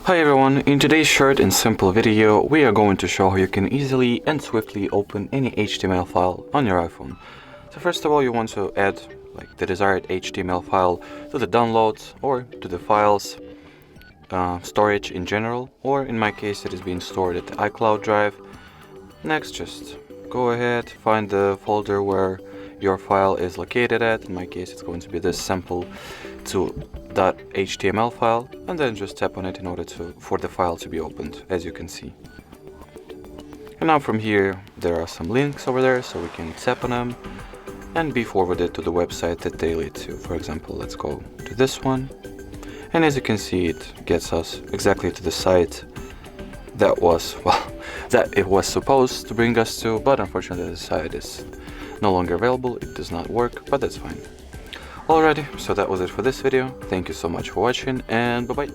Hi everyone, in today's short and simple video we are going to show how you can easily and swiftly open any HTML file on your iPhone. So first of all, you want to add the desired HTML file to the downloads or to the files storage in general, or in my case it is being stored at the iCloud drive. Next, just go ahead, find the folder where your file is located at. In my case it's going to be this sample2.html file, and then just tap on it in order for the file to be opened, as you can see. And now from here there are some links over there, so we can tap on them and be forwarded to the website that they lead to. For example, let's go to this one, and as you can see it gets us exactly to the site that it was supposed to bring us to, but unfortunately the site is no longer available. It does not work, but that's fine. Alrighty, so that was it for this video. Thank you so much for watching, and bye bye.